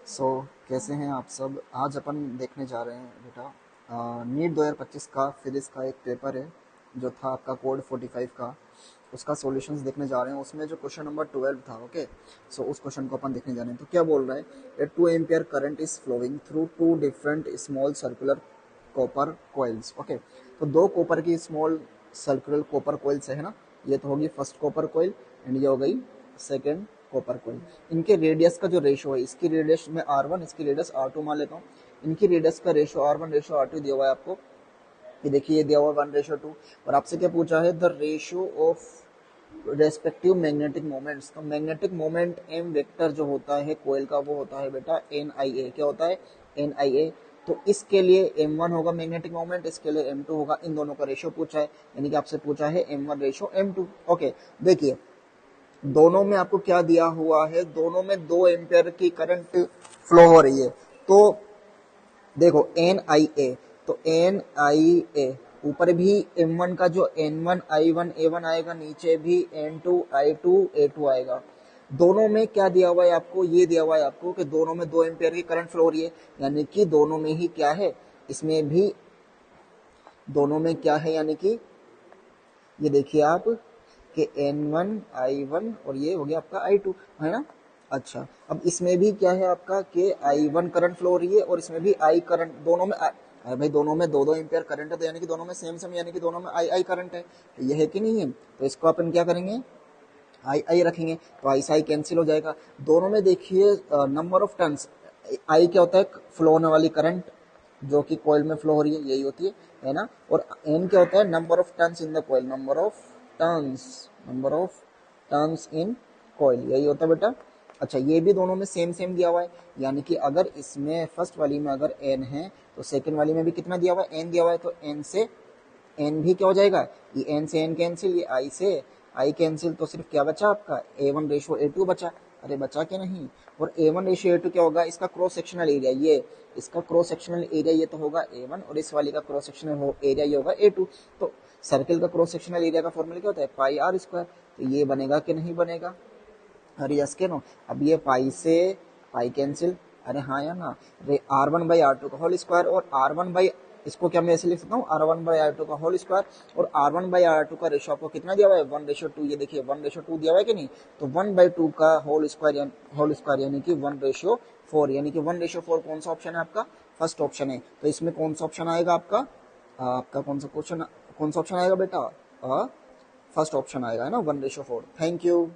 सो कैसे हैं आप सब। आज अपन देखने जा रहे हैं बेटा नीट 2025 का फिजिक्स का एक पेपर है जो था आपका कोड 45 का। उसका सॉल्यूशंस देखने जा रहे हैं। उसमें जो क्वेश्चन नंबर 12 था, ओके। सो उस क्वेश्चन को अपन देखने जा रहे हैं। तो क्या बोल रहा है, a 2 ampere current is flowing through two different small circular copper coils, okay. तो दो कॉपर की स्मॉल सर्कुलर कॉपर कॉइल्स है ना। ये तो होगी फर्स्ट कॉपर कॉइल एंड ये हो गई सेकेंड कॉपर कॉइल। इनके रेडियस का जो रेशो है, इसकी रेडियस में R1, इसकी रेडियस R2 मान लेता हूँ। इनकी रेडियस का रेशो R1 रेशो R2 दिया हुआ है आपको। ये देखिए, ये दिया हुआ 1:2। और आपसे क्या पूछा है, the ratio of respective magnetic moments. तो मैग्नेटिक मोमेंट एम वेक्टर जो होता है कोयल का, वो होता है बेटा NIA। क्या होता है? NIA। तो इसके लिए M1 होगा मैग्नेटिक मोमेंट, इसके लिए M2 होगा। इन दोनों का रेशियो पूछा है, यानी कि आपसे पूछा है M1 रेशियो M2, ओके। देखिए, दोनों में आपको क्या दिया हुआ है, दोनों में 2 एम्पियर की करंट फ्लो हो रही है। तो देखो NIA, तो NIA ऊपर भी M1 का जो N1 I1 A1 आएगा, नीचे भी N2 I2 A2 आएगा। दोनों में क्या दिया हुआ है आपको, ये दिया हुआ है आपको कि दोनों में 2 एम्पियर की करंट फ्लो हो रही है, यानी कि दोनों में ही क्या है, इसमें भी दोनों में क्या है, यानी कि ये देखिए आप कि N1 I1 और ये हो गया आपका I2, है ना। अच्छा, अब इसमें भी क्या है आपका कि I1 करंट फ्लो हो रही है और इसमें भी I करंट, दोनों में अरे भाई दोनों में 2-2 एम्पियर करंट है, तो यानी कि दोनों में सेम सेम, यानी कि दोनों में I करंट है। तो ये है कि नहीं है? तो इसको अपन क्या करेंगे, I रखेंगे, तो I से I कैंसिल हो जाएगा। दोनों में देखिए नंबर ऑफ टर्न्स, I क्या होता है, फ्लो होने वाली करंट जो कि कॉइल में फ्लो हो रही है, यही होती है ना। और N क्या होता है, number of turns in the coil, number of turns in coil, यही होता है बेटा। अच्छा, ये भी दोनों में सेम सेम दिया हुआ है, यानी कि अगर इसमें फर्स्ट वाली में अगर N है तो सेकंड वाली में भी कितना दिया हुआ है, N दिया हुआ है। तो N से N भी क्या हो जाएगा, ये N से N कैंसिल, ये I से I कैंसिल, तो सिर्फ क्या बचा आपका A1 रेशो A2 बचा। अरे बचा क्या नहीं। और A1 रेशो A2 क्या होगा, इसका क्रॉस सेक्शनल एरिया, ये इसका क्रॉस सेक्शनल एरिया ये तो होगा A1, और इस वाली का क्रॉस सेक्शनल एरिया ये होगा A2। तो सर्किल का क्रॉस सेक्शनल एरिया का फॉर्मूला क्या होता है, पाई R स्क्वायर। तो ये बनेगा कि नहीं बनेगा, अरे यस के नो। अब ये पाई से पाई कैंसिल, अरे हाँ या ना। अरे R1/R2 का होल स्क्वायर, और R1 बाई, इसको क्या मैं ऐसे लिख सकता हूँ, R1/R2 का होल स्क्वायर। और R1/R2 का रेशो आपको कितना दिया हुआ है, 1:2। ये देखिए 1:2 दिया हुआ है कि नहीं। तो 1/2 का होल स्क्वायर यानी कि 1:4, यानी कि 1:4 कौन सा ऑप्शन है आपका, फर्स्ट ऑप्शन है। तो इसमें कौन सा ऑप्शन आएगा आपका, आपका कौन सा ऑप्शन आएगा बेटा, फर्स्ट ऑप्शन आएगा, है ना, 1:4। Thank you.